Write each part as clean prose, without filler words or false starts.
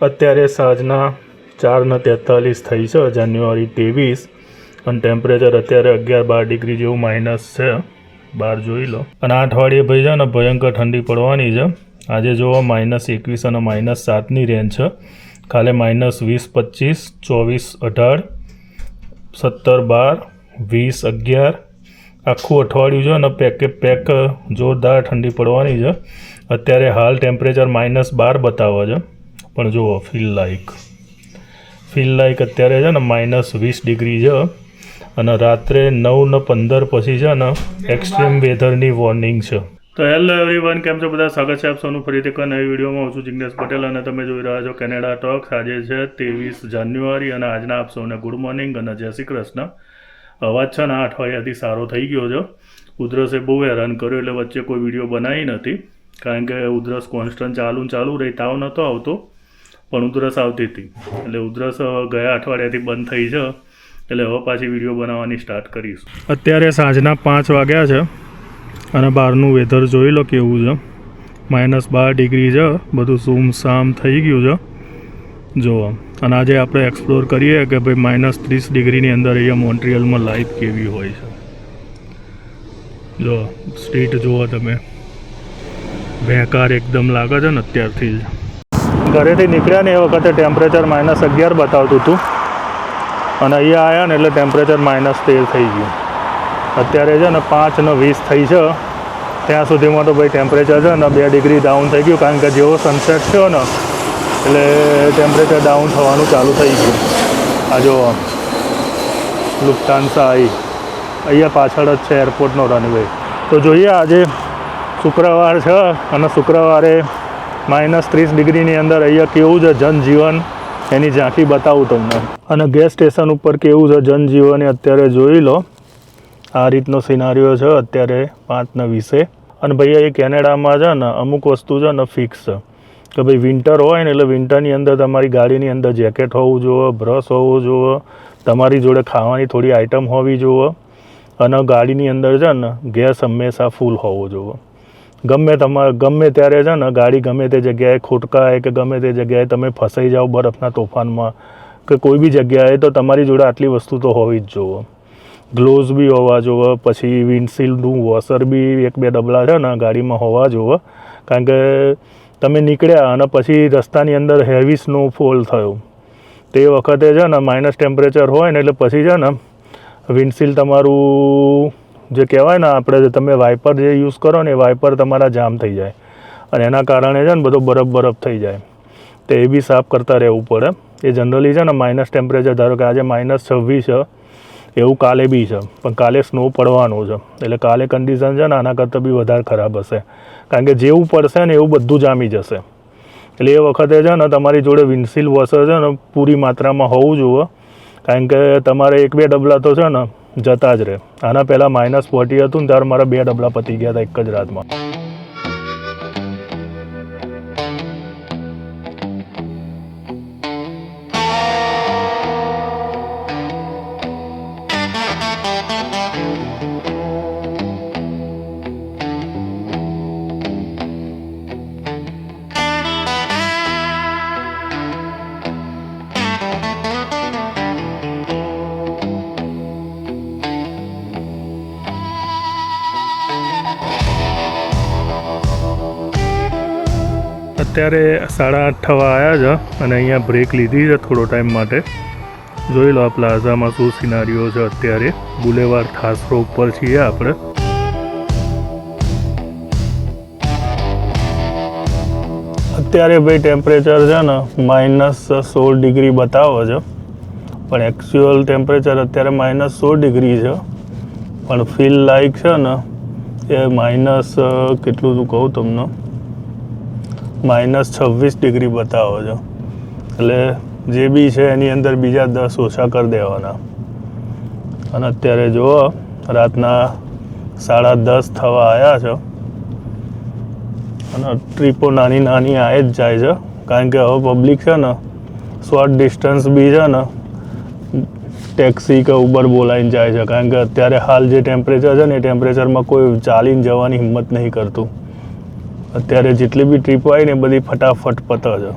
અત્યારે સાંજના 4:43 થઈ છે, જાન્યુઆરી 23, અને ટેમ્પરેચર અત્યારે 11-12 ડિગ્રી જેવું માઇનસ છે. બહાર જોઈ લો. અને આ અઠવાડિયે ભાઈ છે ને ભયંકર ઠંડી પડવાની છે. આજે જોવો -21 અને -7ની રેન્જ છે. કાલે -20, 25, 24, 18, 17, 12, 20, 11 આખું અઠવાડિયું છે અને પેક જોરદાર ઠંડી પડવાની છે. અત્યારે હાલ ટેમ્પરેચર -12 બતાવે છે, પણ જુઓ ફીલ લાઈક અત્યારે છે ને -20 ડિગ્રી છે. અને રાત્રે 9:15 પછી છે ને એક્સ્ટ્રીમ વેધરની વોર્નિંગ છે. તો હેલો એવરીવન, કેમ છો બધા? સ્વાગત છે આપ સૌનું ફરીથી એક નવી વિડીયોમાં. હું છું જિગ્નેશ પટેલ અને તમે જોઈ રહ્યા છો કેનેડા ટોક્સ. આજે છે 23 જાન્યુઆરી અને આજના આપ સૌને ગુડ મોર્નિંગ અને જય શ્રી કૃષ્ણ. અવાજ છે ને આ અઠવાડિયાથી સારો થઈ ગયો છે. ઉધરસે બહુ હેરાન કર્યો એટલે વચ્ચે કોઈ વિડીયો બનાવી નથી, કારણ કે ઉધરસ કોન્સ્ટન્ટ ચાલુ રહી. તાવ નહોતો આવતો પણ ઉધરસ આવતી હતી, એટલે ઉધરસ ગયા અઠવાડિયાથી બંધ થઈ છે, એટલે હવે પાછી વિડીયો બનાવવાની સ્ટાર્ટ કરીશું. અત્યારે સાંજના 5 વાગ્યા છે અને બહારનું વેધર જોઈ લો કેવું છે. -12 ડિગ્રી છે, બધું સૂમસામ થઈ ગયું છે જુઓ. અને આજે આપણે એક્સપ્લોર કરીએ કે ભાઈ -30 ડિગ્રીની અંદર અહીંયા મોન્ટ્રીયલમાં લાઈફ કેવી હોય છે. જો સ્ટ્રીટ જુઓ તમે, બેકાર એકદમ લાગે છે ને અત્યારથી જ. ઘરેથી નીકળ્યા ને એ વખતે ટેમ્પરેચર -11 બતાવતું હતું અને અહીંયા આવ્યા ને એટલે ટેમ્પરેચર -13 થઈ ગયું. અત્યારે છે ને 5:20 થઈ છે. ત્યાં સુધીમાં તો ભાઈ ટેમ્પરેચર છે ને 2 ડિગ્રી ડાઉન થઈ ગયું, કારણ કે જેવો સનસેટ થયો ને એટલે ટેમ્પરેચર ડાઉન થવાનું ચાલુ થઈ ગયું. આ જો લુફ્ટાન્સા અહીંયા પાછળ જ છે એરપોર્ટનો રનવે. તો જોઈએ, આજે શુક્રવાર છે અને શુક્રવારે -30 ડિગ્રીની અંદર અહીંયા કેવું છે જનજીવન, એની ઝાંખી બતાવું તમને. અને ગેસ સ્ટેશન ઉપર કેવું છે જનજીવન એ અત્યારે જોઈ લો. આ રીતનો સિનારીઓ છે અત્યારે 5:20. અને ભાઈ એ કેનેડામાં છે ને અમુક વસ્તુ છે ને ફિક્સ છે કે ભાઈ વિન્ટર હોય ને એટલે વિન્ટરની અંદર તમારી ગાડીની અંદર જેકેટ હોવું જોઈએ, બ્રશ હોવું જોઈએ, તમારી જોડે ખાવાની થોડી આઈટમ હોવી જોઈએ, અને ગાડીની અંદર છે ને ગેસ હંમેશા ફૂલ હોવો જોઈએ. ગમે ત્યારે છે ને ગાડી ગમે તે જગ્યાએ ખોટકાય કે ગમે તે જગ્યાએ તમે ફસાઈ જાઓ બરફના તોફાનમાં કે કોઈ બી જગ્યાએ, તો તમારી જોડે આટલી વસ્તુ તો હોવી જ જોઈએ. ગ્લોવ્સ બી હોવા જોઈએ, પછી વિન્ડશીલ્ડનું વોશર બી 1-2 ડબલા છે ને ગાડીમાં હોવા જોઈએ, કારણ કે તમે નીકળ્યા અને પછી રસ્તાની અંદર હેવી સ્નોફોલ થયો તે વખતે છે ને માઇનસ ટેમ્પરેચર હોય ને એટલે પછી છે ને વિન્ડશીલ્ડ તમારું જે કહેવાય ને આપણે તમે વાઇપર જે યુઝ કરો ને એ વાઇપર તમારા જામ થઈ જાય અને એના કારણે છે ને બધો બરફ થઈ જાય. તો એ બી સાફ કરતા રહેવું પડે. એ જનરલી છે ને માઇનસ ટેમ્પરેચર, ધારો કે આજે -26 છે, એવું કાલે બી છે, પણ કાલે સ્નો પડવાનું છે, એટલે કાલે કન્ડિશન છે ને આના કરતાં બી વધારે ખરાબ હશે, કારણ કે જેવું પડશે ને એવું બધું જામી જશે. એટલે એ વખતે છે ને તમારી જોડે વિન્ડશીલ્ડ વોશર છે ને પૂરી માત્રામાં હોવું જોઈએ, કારણ કે તમારે 1-2 ડબલા તો છે ને જતા જ રહે. આના પહેલાં -40 હતું ને ત્યારે મારા 2 ડબલા પતી ગયા હતા એક જ રાતમાં. અત્યારે 8:30 થવા આવ્યા છે અને અહીંયા બ્રેક લીધી છે થોડો ટાઈમ માટે. જોઈ લો આ પ્લાઝામાં શું સિનારીઓ છે અત્યારે. બુલેવાર થાસરો ઉપર છીએ આપણે. અત્યારે ભાઈ ટેમ્પરેચર છે ને -16 ડિગ્રી બતાવે છે, પણ એકચ્યુઅલ ટેમ્પરેચર અત્યારે -16 ડિગ્રી છે, પણ ફીલ લાઈક છે ને એ કેટલું તું કહું તમને, -26 ડિગ્રી બતાવે છે. એટલે જે બી છે એની અંદર બીજા 10 ઓછા કરી દેવાના. અને અત્યારે જુઓ રાતના 10:30 થવા આવ્યા છે અને ટ્રીપો નાની આવી જ જાય છે, કારણ કે હવે પબ્લિક છે ને શોર્ટ ડિસ્ટન્સ બી છે ને ટેક્સી કે ઉબર બોલાવીને જાય છે, કારણ કે અત્યારે હાલ જે ટેમ્પરેચર છે ને એ ટેમ્પરેચરમાં કોઈ ચાલીને જવાની હિંમત નહીં કરતું. અત્યારે જેટલી બી ટ્રીપો આવી ને બધી ફટાફટ પતે છે.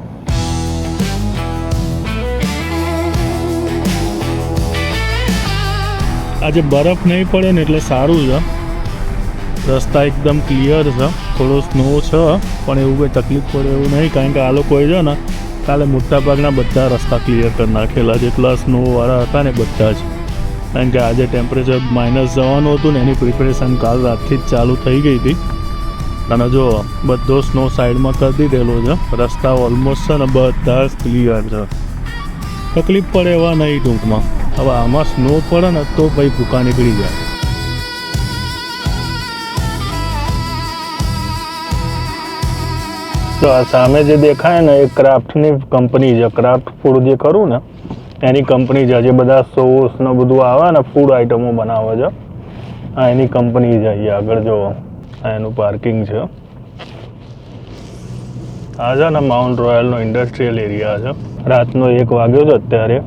આજે બરફ નહીં પડે ને એટલે સારું છે. રસ્તા એકદમ ક્લિયર છે. થોડો સ્નો છે પણ એવું કંઈ તકલીફ પડે એવું નહીં, કારણ કે આ લોકોએ છે ને કાલે મોટાભાગના બધા રસ્તા ક્લિયર કરી નાખેલા, જેટલા સ્નોવાળા હતા ને બધા જ. કારણ કે આજે ટેમ્પરેચર માઇનસ જવાનું હતું ને એની પ્રિપેરેશન કાલ રાતથી જ ચાલુ થઈ ગઈ હતી. અને જો બધો સ્નો સાઈડમાં કરી દીધેલો છે. રસ્તા ઓલમોસ્ટ છે ને બધા જ ક્લિયર છે, તકલીફ પડે એવા નહીં ટૂંકમાં. હવે આમાં સ્નો પડે ને તો ભાઈ ભૂકા નીકળી જાય. તો આ સામે જે દેખાય ને એ ક્રાફ્ટની કંપની છે. ક્રાફ્ટ ફૂડ જે ખરું ને એની કંપની છે. જે બધા સોસ ને બધું આવે ને ફૂડ આઇટમો બનાવે છે, આ એની કંપની છે. અહીંયા આગળ જો આ એનું પાર્કિંગ છે. આ છે ને માઉન્ટ રોયલનો ઇન્ડસ્ટ્રીયલ એરિયા છે. રાતનો 1 વાગ્યો છે અત્યારે,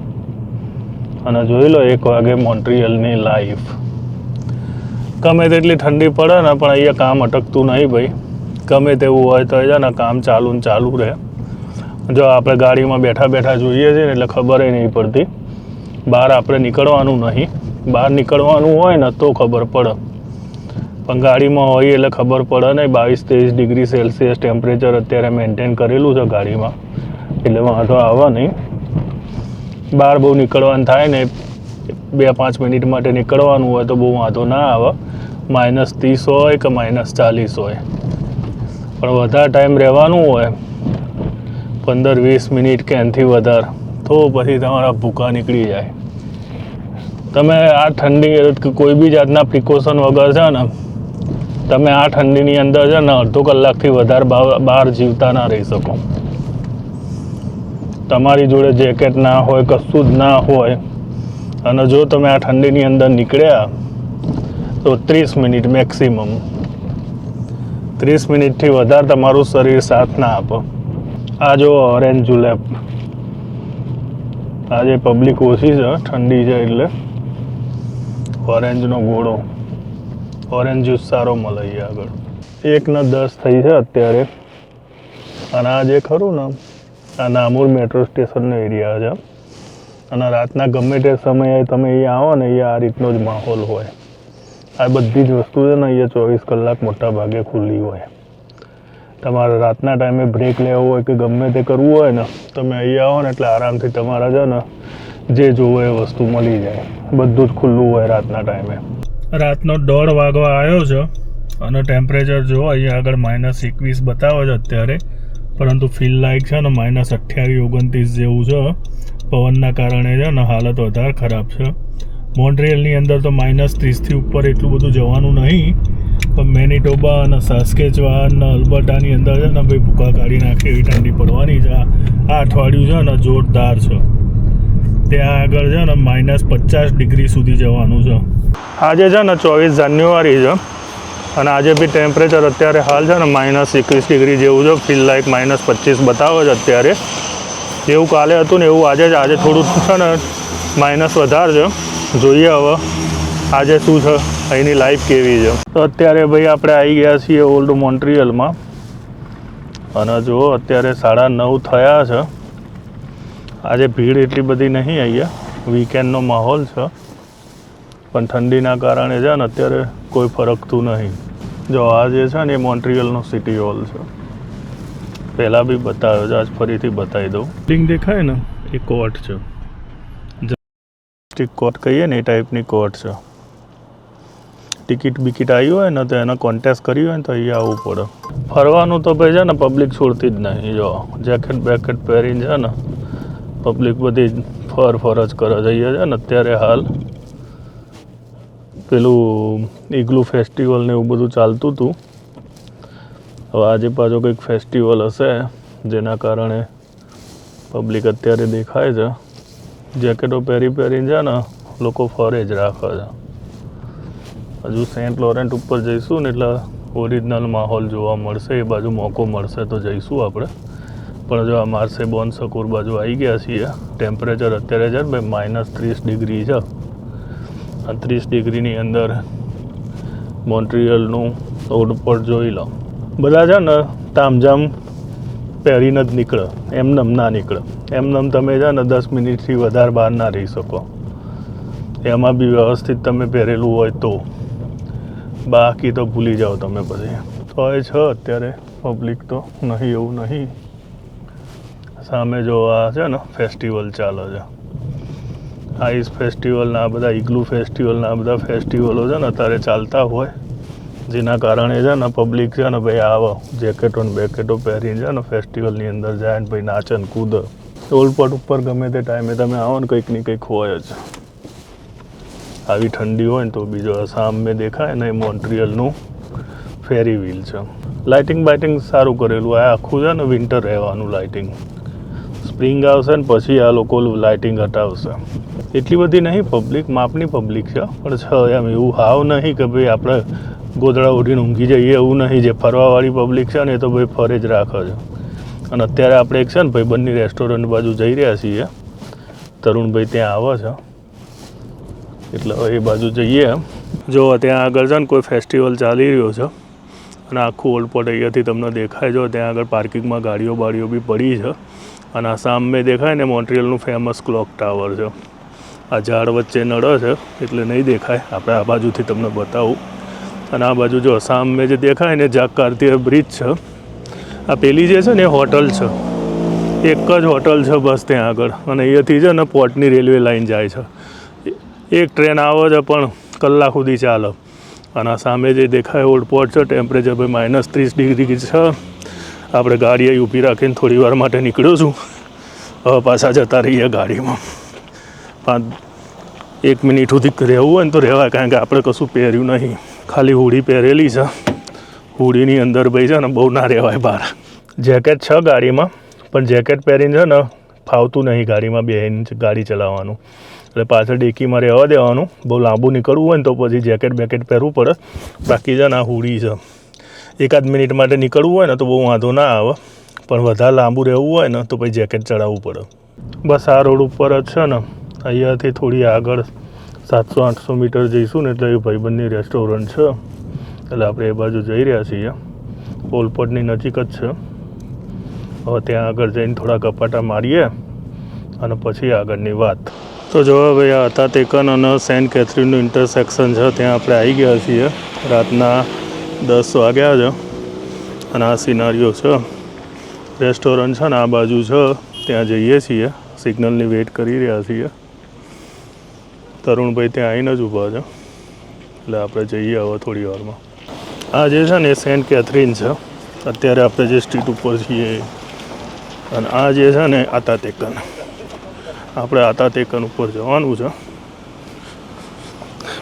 અને જોઈ લો 1 વાગે મોન્ટ્રીયલની લાઈફ. ગમે તેટલી ઠંડી પડે ને પણ અહીંયા કામ અટકતું નહીં ભાઈ. ગમે તેવું હોય તો છે ને કામ ચાલુ ને ચાલુ રહે. જો આપણે ગાડીમાં બેઠા બેઠા જોઈએ છીએ ને એટલે ખબર નહીં પડતી. બહાર આપણે નીકળવાનું નહીં. બહાર નીકળવાનું હોય ને તો ખબર પડે, પણ ગાડીમાં હોય એટલે ખબર પડે નહીં. 22-23 ડિગ્રી સેલ્સિયસ ટેમ્પરેચર અત્યારે મેન્ટેન કરેલું છે ગાડીમાં, એટલે વાંધો આવે નહીં. બહાર બહુ નીકળવાનું થાય ને 2-5 મિનિટ માટે નીકળવાનું હોય તો બહુ વાંધો ના આવે. -30 હોય કે -40 હોય, પણ વધારે ટાઈમ રહેવાનું હોય 15-20 મિનિટ કે એનાથી વધારે, તો પછી તમારા ભૂકા નીકળી જાય. તમે આ ઠંડી કોઈ બી જાતના પ્રિકોશન વગર છે ને તમે આ ઠંડીની અંદર છે ને અડધો કલાકથી વધારે બહાર જીવતા ના રહી શકો. તમારી જોડે જેકેટ ના હોય, કશું જ ના હોય, અને જો તમે આ ઠંડીની અંદર નીકળ્યા તો 30 મિનિટ મેક્સિમમ. 30 મિનિટથી વધારે તમારું શરીર સાથ ના આપે. આ જો ઓરેન્જ જુલેપ, આજે પબ્લિક ઓછી છે, ઠંડી છે એટલે ઓરેન્જનો ગોળો, ઓરેન્જ જ્યુસ સારો મળે અહીંયા આગળ. 1:10 થઈ છે અત્યારે. અને આ જે ખરું ને આ નામુર મેટ્રો સ્ટેશનનો એરિયા છે. અને રાતના ગમે તે સમયે તમે અહીંયા આવો ને અહીંયા આ રીતનો જ માહોલ હોય. આ બધી જ વસ્તુ છે ને અહીંયા 24 કલાક મોટા ભાગે ખુલ્લી હોય. તમારે રાતના ટાઈમે બ્રેક લેવો હોય કે ગમે તે કરવું હોય ને તમે અહીંયા આવો ને એટલે આરામથી તમારા છે ને જે જોવો એ વસ્તુ મળી જાય. બધું જ ખુલ્લું હોય રાતના ટાઈમે. રાતનો 1:30 વાગવા આવ્યો છે અને ટેમ્પરેચર જો અહીંયા આગળ -21 બતાવે છે અત્યારે, પરંતુ ફીલ લાઈક છે ને -28-29 જેવું છે. પવનના કારણે છે ને હાલત વધારે ખરાબ છે. મોન્ટ્રીયલની અંદર તો -30થી ઉપર એટલું બધું જવાનું નહીં, પણ મેનિટોબા અને સાસ્કેચવાન અને અલ્બર્ટાની અંદર છે ને ભાઈ ભૂકા કાઢી નાખે એવી ઠંડી પડવાની છે. આ અઠવાડિયું છે ને જોરદાર છે. ત્યાં આગળ છે ને -50 ડિગ્રી સુધી જવાનું છે. આજે છે ને 24 જાન્યુઆરી છે અને આજે બી ટેમ્પરેચર અત્યારે હાલ છે ને -21 ડિગ્રી જેવું છે. ફીલ લાઈક -25 બતાવે છે અત્યારે. જેવું કાલે હતું ને એવું આજે જ. આજે થોડું છે ને માઇનસ વધારે છે. જોઈએ હવે આજે શું છે, અહીંની લાઈફ કેવી છે. તો અત્યારે ભાઈ આપણે આવી ગયા છીએ ઓલ્ડ મોન્ટ્રીયલમાં, અને જો અત્યારે 9:30 થયા છે. આજે ભીડ એટલી બધી નહીં અહીંયા, વીકેન્ડનો માહોલ છે, પણ ઠંડીના કારણે છે ને અત્યારે કોઈ ફરકતું નહીં. જો આ જે છે ને એ મોન્ટ્રીયલનો સિટી હોલ છે. પહેલાં બી બતાવ્યો છે, આજ ફરીથી બતાવી દઉં. બિલ્ડિંગ દેખાય ને એ કોર્ટ છે, કોર્ટ કહીએ ને એ ટાઈપની કોર્ટ છે. ટિકિટ બિકિટ આવી હોય ને તો એનો કોન્ટેસ્ટ કરી હોય ને તો અહીંયા આવવું પડે. ફરવાનું તો ભાઈ છે ને પબ્લિક છોડતી જ નહીં. જો જેકેટ બેકેટ પહેરીને છે ને પબ્લિક બધી ફર જ કરે જઈએ છે ને. અત્યારે હાલ પેલું ઇગ્લુ ફેસ્ટિવલ ને એવું બધું ચાલતું હતું. હવે આજે પાછો કંઈક ફેસ્ટિવલ હશે જેના કારણે પબ્લિક અત્યારે દેખાય છે. જેકેટો પહેરીને છે ને લોકો ફરે જ રાખે છે. હજુ સેન્ટ લોરેન્ટ ઉપર જઈશું ને એટલે ઓરિજિનલ માહોલ જોવા મળશે. એ બાજુ મોકો મળશે તો જઈશું આપણે. પણ જો આ માર્સે બોન સકુર બાજુ આવી ગયા છીએ. ટેમ્પરેચર અત્યારે છે ને ભાઈ -30 ડિગ્રી છે. આ 30 ડિગ્રીની અંદર મોન્ટ્રીયલનું રોડ પર જોઈ લો. બધા છે ને તામઝામ પહેરીને જ નીકળે, એમનેમ ના નીકળે. એમનેમ તમે છે ને 10 મિનિટથી વધારે બહાર ના રહી શકો. એમાં બી વ્યવસ્થિત તમે પહેરેલું હોય તો, બાકી તો ભૂલી જાઓ તમે પછી. તો એ છે અત્યારે પબ્લિક તો નહીં એવું નહીં. સામે જો આ છે ને ફેસ્ટિવલ ચાલે છે, આઈસ ફેસ્ટિવલના આ બધા ઇગ્લુ ફેસ્ટિવલના આ બધા ફેસ્ટિવલો છે ને અત્યારે ચાલતા હોય, જેના કારણે છે ને પબ્લિક છે ને ભાઈ આવો જેકેટો ને બેકેટો પહેરીને છે ને ફેસ્ટિવલની અંદર જાય ને ભાઈ નાચે ને કૂદે. ઓલપોટ ઉપર ગમે તે ટાઈમે તમે આવો ને કંઈક ને કંઈક હોય જ. આવી ઠંડી હોય ને તો બીજો સામે દેખાય ને એ મોન્ટ્રિયલનું ફેરી વ્હીલ છે. લાઇટિંગ બાઇટિંગ સારું કરેલું. આ આખું છે ને વિન્ટર રહેવાનું લાઇટિંગ. સ્પ્રિંગ આવશે ને પછી આ લોકો લાઇટિંગ હટાવશે. એટલી બધી નહીં પબ્લિક, માપની પબ્લિક છે, પણ છે એમ એવું હાવ નહીં કે ભાઈ આપણે ગોદડા ઉઠીને ઊંઘી જઈએ એવું નહીં. જે ફરવાવાળી પબ્લિક છે ને એ તો ભાઈ ફરે જ રાખે છે. અને અત્યારે આપણે એક છે ને ભાઈ બંને રેસ્ટોરન્ટ બાજુ જઈ રહ્યા છીએ, તરુણભાઈ ત્યાં આવે છે એટલે એ બાજુ જઈએ. જો ત્યાં આગળ છે ને કોઈ ફેસ્ટિવલ ચાલી રહ્યો છે અને આખું ઓલપોટ અહીંયાથી તમને દેખાય. જો ત્યાં આગળ પાર્કિંગમાં ગાડીઓ બાડીઓ બી પડી છે અને આ સામે દેખાય ને મોન્ટ્રિયલનું ફેમસ ક્લોક ટાવર છે. આ ઝાડ વચ્ચે નડે છે એટલે નહીં દેખાય, આપણે આ બાજુથી તમને બતાવું. અને આ બાજુ જો સામે જે દેખાય ને જાકાર્તિયા બ્રિજ છે. આ પેલી જે છે ને એ હોટલ છે, એક જ હોટલ છે બસ ત્યાં આગળ. અને અહીંયાથી છે ને પોર્ટની રેલવે લાઇન જાય છે. એક ટ્રેન આવે છે પણ કલાક સુધી ચાલે. અને સામે જે દેખાય ઓલપોટ છે, ટેમ્પરેચર ભાઈ -30 ડિગ્રી છે. આપણે ગાડી અહીં ઊભી રાખીને થોડી વાર માટે નીકળ્યો છું. હવે પાછા જતા રહીએ ગાડીમાં. 1 મિનિટ સુધી રહેવું હોય ને તો રહેવાય, કારણ કે આપણે કશું પહેર્યું નહીં, ખાલી હુડી પહેરેલી છે. હુડીની અંદર ભાઈ છે ને બહુ ના રહેવાય બહાર. જેકેટ છે ગાડીમાં, પણ જેકેટ પહેરીને છે ને ફાવતું નહીં ગાડીમાં બેસીને ગાડી ચલાવવાનું. એટલે પાછળ ડેકીમાં રહેવા દેવાનું. બહુ લાંબુ નીકળવું હોય ને તો પછી જેકેટ બેકેટ પહેરવું પડે. બાકી છે ને આ હુડી છે, 1 મિનિટ માટે નીકળવું હોય ને તો બહુ વાંધો ના આવે, પણ વધારે લાંબુ રહેવું હોય ને તો પછી જેકેટ ચડાવવું પડે. બસ આ રોડ ઉપર જ છે ને, અહીંયાથી થોડી આગળ 700-800 મીટર જઈશું ને એટલે એ ભાઈબંધની રેસ્ટોરન્ટ છે. એટલે આપણે એ બાજુ જઈ રહ્યા છીએ. ઓલપોટની નજીક જ છે. હવે ત્યાં આગળ જઈને થોડા કપાટા મારીએ અને પછી આગળની વાત. તો જો ભાઈ આ હતા તેકન અને સેન્ટ કેથરીનનું ઇન્ટરસેક્શન છે, ત્યાં આપણે આવી ગયા છીએ. રાતના 10 વાગ્યા છે અને આ સિનારીઓ છે. રેસ્ટોરન્ટ છે ને આ બાજુ છે, ત્યાં જઈએ છીએ. સિગ્નલની વેઇટ કરી રહ્યા છીએ. તરુણભાઈ ત્યાં આવીને જ ઊભા છે એટલે આપણે જઈએ હવે થોડી વારમાં. આ જે છે ને એ સેન્ટ કેથરીન છે, અત્યારે આપણે જે સ્ટ્રીટ ઉપર છીએ. અને આ જે છે ને આતા તેકન, આપણે આતા તેકન ઉપર જવાનું છે.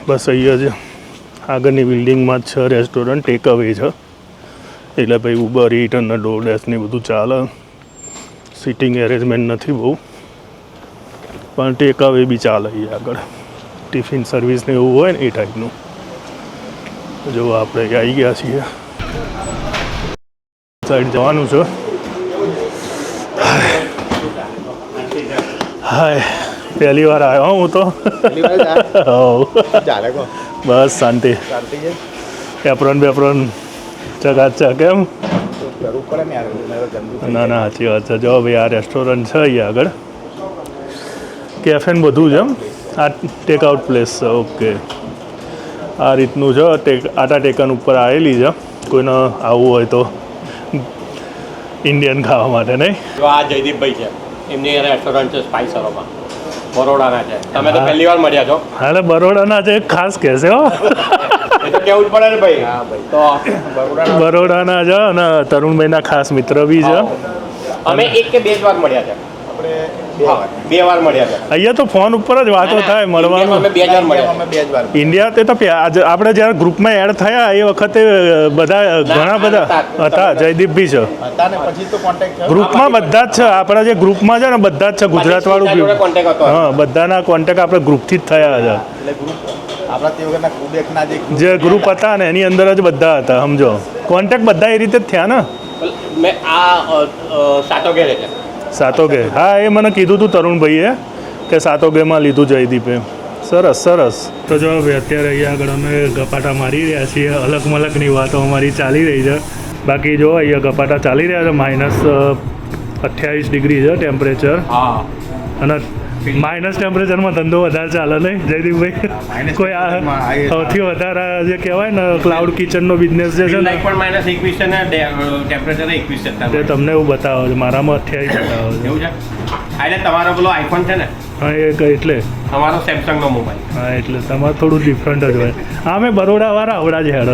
બસ અહીંયા જ આગળની બિલ્ડિંગમાં જ છે રેસ્ટોરન્ટ. ટેક અવે છે એટલે ભાઈ ઉબર ઇટ અને ડોરડેશ ને બધું ચાલે. સિટિંગ એરેન્જમેન્ટ નથી બહુ, પણ ટેક અવે બી ચાલે અહીંયા આગળ. ટિફિન સર્વિસ ને એવું હોય ને એ ટાઈપનું. જો આપણે આવી ગયા છીએ, સાઈડ જવાનું છે. હાય, પહેલી વાર આવ્યો હું તો. બસ શાંતિ. એપ્રોન બેપ્રોન ચકાચક કેમ? ના ના સાચી વાત છે. જો ભાઈ આ રેસ્ટોરન્ટ છે અહીંયા આગળ, કેફે ને બધું છે. એમ આ ટેકઆઉટ પ્લેસ છે. ઓકે, આ રીતનું છે. આટા ટેકન ઉપર આવેલી છે. કોઈને આવવું હોય તો ઇન્ડિયન ખાવા માટે. નહીં, આ જયદીપભાઈ છે, એમની રેસ્ટોરન્ટ છે સ્પાઇસરોમાં, બરોડાના છે. તમે તો પહેલી વાર મળ્યા છો. હા, બરોડાના છે, ખાસ કહેશે હો. એ તો કેવું જ પડે ને ભાઈ. તો બરોડાના છે અને તરુણભાઈના ખાસ મિત્ર બી છે. અમે 1 કે 2 વાર મળ્યા છે. આપણે 2 વાર મળ્યા છે. અહીંયા તો ફોન ઉપર જ વાતો થાય, મળવાનું. અમે 2 વાર મળ્યા. ઇન્ડિયા તે તો આપણે જ્યારે ગ્રુપમાં એડ થયા એ વખતે બધા ઘણા બધા હતા. જયદીપ બી છે ગ્રુપમાં, બધા જ છે આપણા જે ગ્રુપમાં છે ને, બધા જ છે. ગુજરાતવાળું બી. હા, બધાના કોન્ટેક્ટ આપણે ગ્રુપથી જ થયા હતા. જે ગ્રુપ હતા ને એની અંદર જ બધા હતા, સમજો. કોન્ટેક્ટ બધા એ રીતે જ થયા ને. મેં આ સાતોગે છે. સાતોગે, હા, એ મને કીધું હતું તરુણભાઈએ કે સાતોગેમાં લીધું જયદીપે. સરસ સરસ. તો જો ભાઈ અત્યારે અહીંયા આગળ અમે ગપાટા મારી રહ્યા છીએ. અલગ મલકની વાતો અમારી ચાલી રહી છે. બાકી જો અહીંયા ગપાટા ચાલી રહ્યા છે. -28 ડિગ્રી છે ટેમ્પરેચર. હા, અને માઇનસ ટેમ્પરેચરમાં ધંધો વધારે ચાલે નહીં જયદીપભાઈ? કોઈ આ સૌથી વધારે જે કહેવાય ને ક્લાઉડ કિચનનો બિઝનેસ જે છે ને પણ -21 છે ને ટેમ્પરેચર 21 છે. તે તમને એવું બતાવો છે, મારામાં 28 બતાવો છે. એવું છે? એટલે તમારો પેલો આઈફોન છે ને, હા એટલે અમારો સેમસંગનો મોબાઈલ. હા એટલે તમારે થોડું ડિફરન્ટ જ હોય. હા મેં બરોડાવાળા આવડા જ હેડ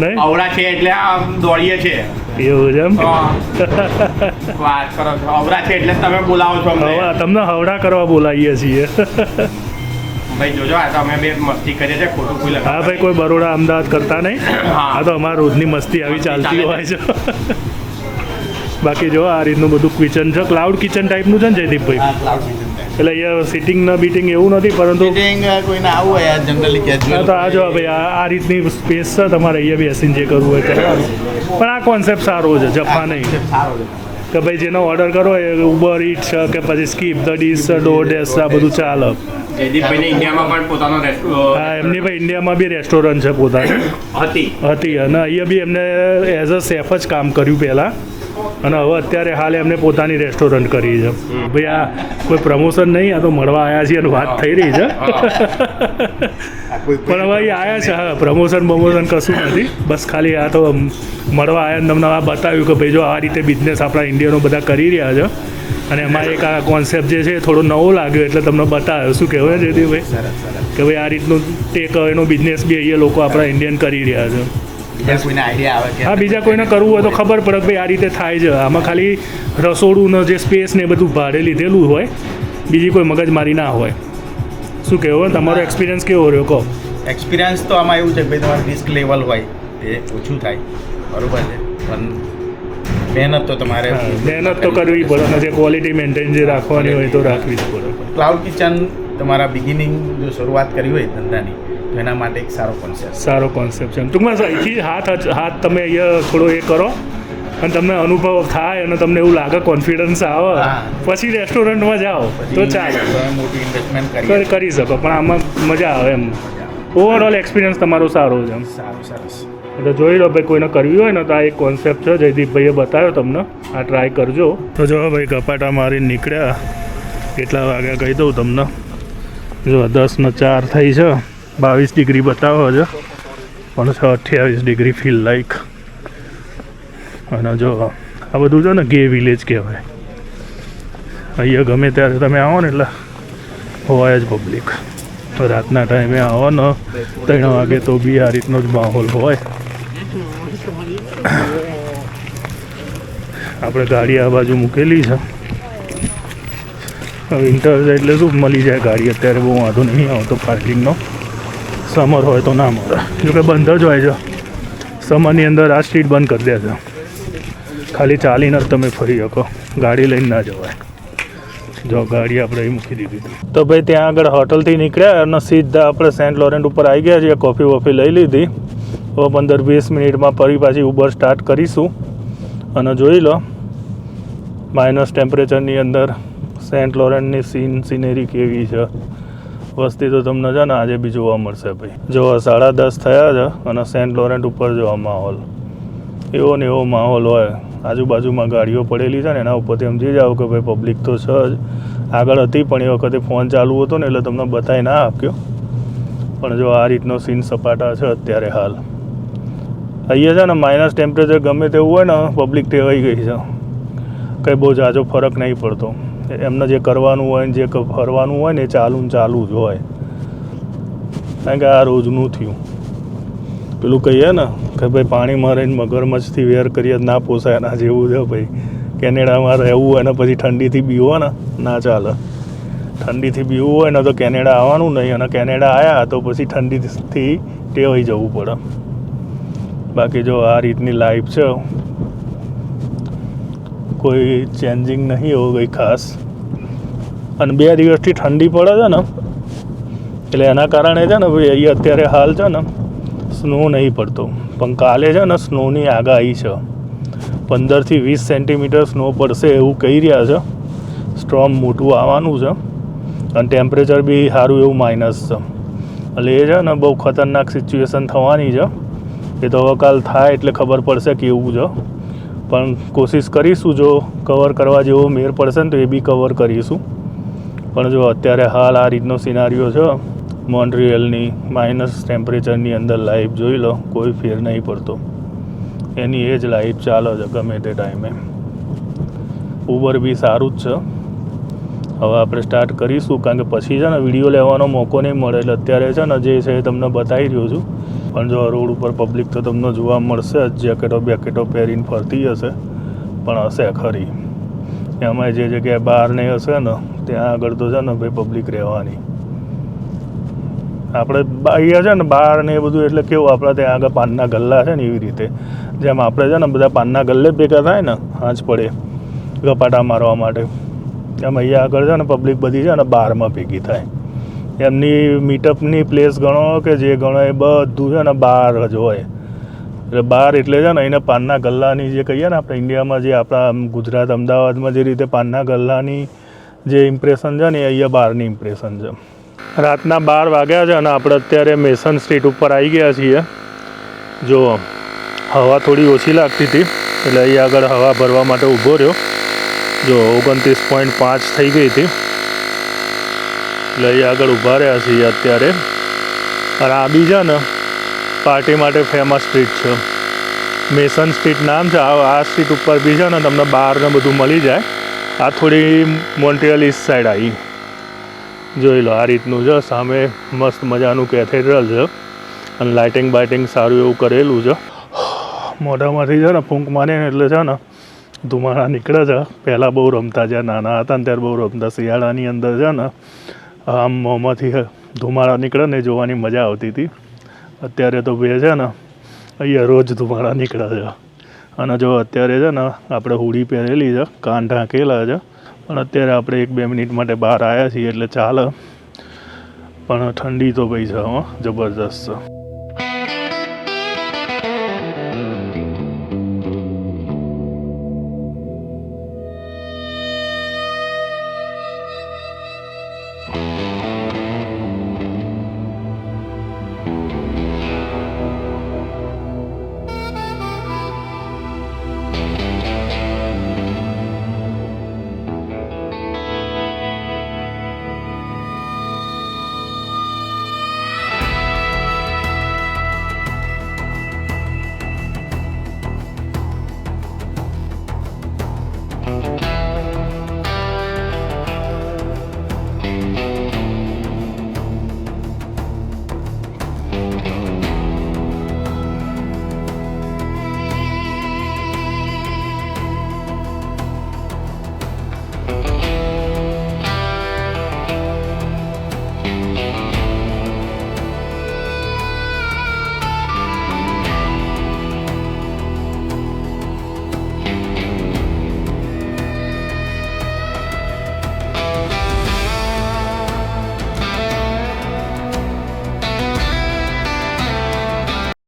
નહીં અવળા છે એટલે આ દોડીએ છે. એવું છે એમ? વાત કરો છો, અવળા છે એટલે તમે બોલાવો છો અમને. તમને હવડા કરવા બોલાવીએ છીએ. ભાઈ જોજો, આ તો અમે બે મસ્તી કરીએ છીએ, ખોટું કોઈ લગાવ. હા ભાઈ, કોઈ બરોડા અમદાવાદ કરતા નહીં. હા. આ તો અમારા રોજની મસ્તી આવી ચાલતી હોય છે. બાકી જો આ રીતનું બધું કિચન છે, ક્લાઉડ કિચન ટાઈપનું છે ને જયદીપભાઈ? એટલે અહીંયા સિટિંગ ના બીટિંગ એવું નથી, પરંતુ કોઈને આવું હોય જનરલી હા તો આ જો ભાઈ આ રીતની સ્પેસ છે, તમારે અહીંયા બેસીને જે કરવું હોય કરવાનું. પણ આ કોન્સેપ્ટ સારો છે, જફા નહીં. કે ભાઈ જેનો ઓર્ડર કરો એ ઉબર ઇટ્સ છે કે પછી સ્કીપ ધ ડીશ ડોરડેશ આ બધું ચાલે. જયદીપભાઈને ઇન્ડિયામાં પણ પોતાનો હા એમની ભાઈ ઇન્ડિયામાં બી રેસ્ટોરન્ટ છે પોતાની હતી અને અહીંયા બી એમને એઝ અ શેફ જ કામ કર્યું પહેલાં, અને હવે અત્યારે હાલ એમને પોતાની રેસ્ટોરન્ટ કરી છે. ભાઈ આ કોઈ પ્રમોશન નહીં, આ તો મળવા આવ્યા છીએ અને વાત થઈ રહી છે. પણ હવે અહીં આવ્યા છે, હા પ્રમોશન કશું નથી, બસ ખાલી આ તો મળવા આવ્યા ને તમને આ બતાવ્યું કે ભાઈ જો આ રીતે બિઝનેસ આપણા ઇન્ડિયનો બધા કરી રહ્યા છે, અને એમાં એક આ કોન્સેપ્ટ જે છે એ થોડો નવો લાગ્યો એટલે તમને બતાવ્યો. શું કહેવાય છે ભાઈ કે ભાઈ આ રીતનું ટેક એનો બિઝનેસ બી અહીંયા લોકો આપણા ઇન્ડિયન કરી રહ્યા છે. કોઈને આઈડિયા આવે કે હા બીજા કોઈને કરવું હોય તો ખબર પડે કે ભાઈ આ રીતે થાય છે. આમાં ખાલી રસોડુંનો જે સ્પેસ ને એ બધું ભાડે લીધેલું હોય, બીજી કોઈ મગજમારી ના હોય. શું કહેવું તમારો એક્સપિરિયન્સ કેવો રહ્યો કહો? એક્સપિરિયન્સ તો આમાં એવું છે કે ભાઈ તમારું રિસ્ક લેવલ હોય એ ઓછું થાય, બરોબર છે, પણ મહેનત તો તમારે મહેનત તો કરવી પડે, અને જે ક્વોલિટી મેન્ટેન જે રાખવાની હોય તો રાખવી જ પડે. ક્લાઉડ કિચન તમારા બિગિનિંગ જો શરૂઆત કરી હોય ધંધાની તો એના માટે એક સારો કોન્સેપ્ટ છે. ટૂંકમાં અહીંથી હાથ તમે અહીંયા થોડો એ કરો અને તમને અનુભવ થાય અને તમને એવું લાગે, કોન્ફિડન્સ આવે, પછી રેસ્ટોરન્ટમાં જાઓ તો ચાલે, મોટી ઇન્વેસ્ટમેન્ટ કરી શકો. પણ આમાં મજા આવે એમ, ઓવરઓલ એક્સપિરિયન્સ તમારો સારો છે એમ. સરસ. એટલે જોઈ લો ભાઈ, કોઈને કરવી હોય ને તો આ એક કોન્સેપ્ટ છે, જયદીપભાઈએ બતાવ્યો તમને, આ ટ્રાય કરજો. તો જો ભાઈ ગપાટા મારીને નીકળ્યા, કેટલા વાગ્યા કહી દઉં તમને, જો 10:04 થઈ છે, 22 ડિગ્રી બતાવો છે, પણ 28 ડિગ્રી ફીલ લાઈક. અને જો આ બધું છે ને ગે વિલેજ કહેવાય. અહીંયા ગમે ત્યારે તમે આવો ને એટલે હોય જ પબ્લિક. રાતના ટાઈમે આવો ને 3 વાગે તો બી આ રીતનો જ માહોલ હોય. આપણે ગાડી આ બાજુ મૂકેલી છે. વિન્ટર એટલે શું મળી જાય ગાડી, અત્યારે બહુ વાંધો નહીં આવતો પાર્કિંગનો. સમર હોય તો ના મળે, જોકે બંધ જ હોય છે સમરની અંદર. આ સ્ટ્રીટ બંધ કરી દે છે, ખાલી ચાલીને જ તમે ફરી શકો, ગાડી લઈને ના જવાય. જો ગાડી આપણે અહીં મૂકી દીધી. તો ભાઈ ત્યાં આગળ હોટલથી નીકળ્યા અને સીધા આપણે સેન્ટ લોરેન્ટ ઉપર આવી ગયા છીએ. કોફી વોફી લઈ લીધી. હવે 15-20 મિનિટમાં ફરી પાછી ઉબર સ્ટાર્ટ કરીશું. અને જોઈ લો માઇનસ ટેમ્પરેચરની અંદર સેન્ટ લોરેન્ટની સિનેરી કેવી છે. વસ્તી તો તમને છે ને આજે બી જોવા મળશે ભાઈ. જો 10:30 થયા છે અને સેન્ટ લોરેન્ટ ઉપર જો માહોલ એવો ને એવો માહોલ હોય. આજુબાજુમાં ગાડીઓ પડેલી છે ને એના ઉપરથી સમજી જાઓ કે ભાઈ પબ્લિક તો છે જ. આગળ હતી પણ એ વખતે ફોન ચાલુ હતો ને એટલે તમને બતાવી ના આપ્યો. પણ જો આ રીતનો સીન સપાટા છે અત્યારે હાલ. અહીંયા છે ને માઇનસ ટેમ્પરેચર ગમે તેવું હોય ને પબ્લિક ટેવાઈ ગઈ છે, કંઈ બહુ જાજો ફરક નહીં પડતો. એમને જે કરવાનું હોય ને જે ફરવાનું હોય ને એ ચાલુ જ હોય. કારણ કે આ રોજનું થયું. પેલું કહીએ ને કે ભાઈ પાણીમાં રહીને મગરમચ્છથી વેર કરીએ ના પોસાય, એના જેવું છે ભાઈ. કેનેડામાં રહેવું હોય ને પછી ઠંડીથી બીવો ને ના ચાલે. ઠંડીથી બીવું હોય ને તો કેનેડા આવવાનું નહીં, અને કેનેડા આવ્યા તો પછી ઠંડીથી ટેવાઈ જવું પડે. બાકી જો આ રીતની લાઈફ છે, કોઈ ચેન્જિંગ નહીં એવું કંઈ ખાસ. અને 2 દિવસથી ઠંડી પડે છે ને એટલે એના કારણે છે ને ભાઈ અહીંયા અત્યારે હાલ છે ને સ્નો નહીં પડતો, પણ કાલે છે ને સ્નોની આગાહી છે. 15થી 20 સેન્ટીમીટર સ્નો પડશે એવું કહી રહ્યા છે. સ્ટ્રોમ મોટું આવવાનું છે અને ટેમ્પરેચર બી સારું એવું માઇનસ છે. એટલે એ છે ને બહુ ખતરનાક સિચ્યુએશન થવાની છે. એ તો હવે કાલ થાય એટલે ખબર પડશે કેવું છે. પણ કોશિશ કરીશું, જો કવર કરવા જેવો મેર પડશે ને તો એ બી કવર કરીશું. પણ જો અત્યારે હાલ આ રીતનો સિનારીઓ છે મોન્ટ્રીયલની માઇનસ ટેમ્પરેચરની અંદર લાઈવ જોઈ લો, કોઈ ફેર નહીં પડતો, એની એ જ લાઈવ ચાલે છે ગમે તે ટાઈમે. ઉબર બી સારું જ છે. હવે આપણે સ્ટાર્ટ કરીશું, કારણ કે પછી છે ને વિડીયો લેવાનો મોકો નહીં મળે, એટલે અત્યારે છે ને જે છે એ તમને બતાવી રહ્યો છું. પણ જો રોડ ઉપર પબ્લિક તો તમને જોવા મળશે જ, જેકેટો બેકેટો પહેરીને ફરતી હશે, પણ હશે ખરી. એમાં જે જગ્યાએ બહાર નહીં હશે ને ત્યાં આગળ તો છે ને ભાઈ પબ્લિક રહેવાની. આપણે અહીંયા છે ને બહાર ને એ બધું એટલે કેવું, આપણે ત્યાં આગળ પાનના ગલ્લા છે ને એવી રીતે, જેમ આપણે છે ને બધા પાનના ગલ્લે ભેગા થાય ને હાંજ પડે ગપાટા મારવા માટે, એમ અહીંયા આગળ છે ને પબ્લિક બધી છે ને બહારમાં ભેગી થાય. એમની મીટઅપની પ્લેસ ગણો કે જે ગણો એ બધું છે ને બહાર જ હોય. એટલે બહાર એટલે છે ને એને પાનના ગલ્લાની જે કહીએ ને આપણે ઇન્ડિયામાં જે આપણા ગુજરાત અમદાવાદમાં જે રીતે પાનના ગલ્લાની જે ઇમ્પ્રેશન છે ને એ અહીંયા બહારની ઇમ્પ્રેશન છે. રાતના 12 વાગ્યા છે અને આપણે અત્યારે મેસન સ્ટ્રીટ ઉપર આવી ગયા છીએ. જો હવા થોડી ઓછી લાગતી હતી એટલે અહીં આગળ હવા ભરવા માટે ઊભો રહ્યો. જો 29.5 થઈ ગઈ હતી એટલે અહીં આગળ ઊભા રહ્યા છીએ અત્યારે. અને આ બી છે ને પાર્ટી માટે ફેમસ સ્ટ્રીટ છે, મેસન સ્ટ્રીટ નામ છે. આ સ્ટ્રીટ ઉપર બી છે ને તમને બહાર ને બધું મળી જાય. આ થોડી મોન્ટ્રીયલ ઈસ્ટ સાઈડ આવી, જોઈ લો આ રીતનું છે. સામે મસ્ત મજાનું કેથેડ્રલ છે અને લાઇટિંગ બાઇટિંગ સારું એવું કરેલું છે. મોઢામાંથી છે ને ફૂંક મારે ને એટલે છે ને ધુમાડા નીકળે છે. પહેલાં બહુ રમતા, જ્યારે નાના હતા ને ત્યારે બહુ રમતા. શિયાળાની અંદર છે ને આમ મોંમાંથી ધુમાડા નીકળે ને જોવાની મજા આવતી હતી. અત્યારે તો બે છે ને અહીંયા રોજ ધુમાડા નીકળે છે. અને જો અત્યારે છે ને આપણે હુડી પહેરેલી છે, કાન ઢાંકેલા છે, પણ અત્યારે આપણે 1-2 મિનિટ માટે બહાર આવ્યા છીએ એટલે ચાલે. પણ ઠંડી તો ભાઈ છે જબરદસ્ત છે.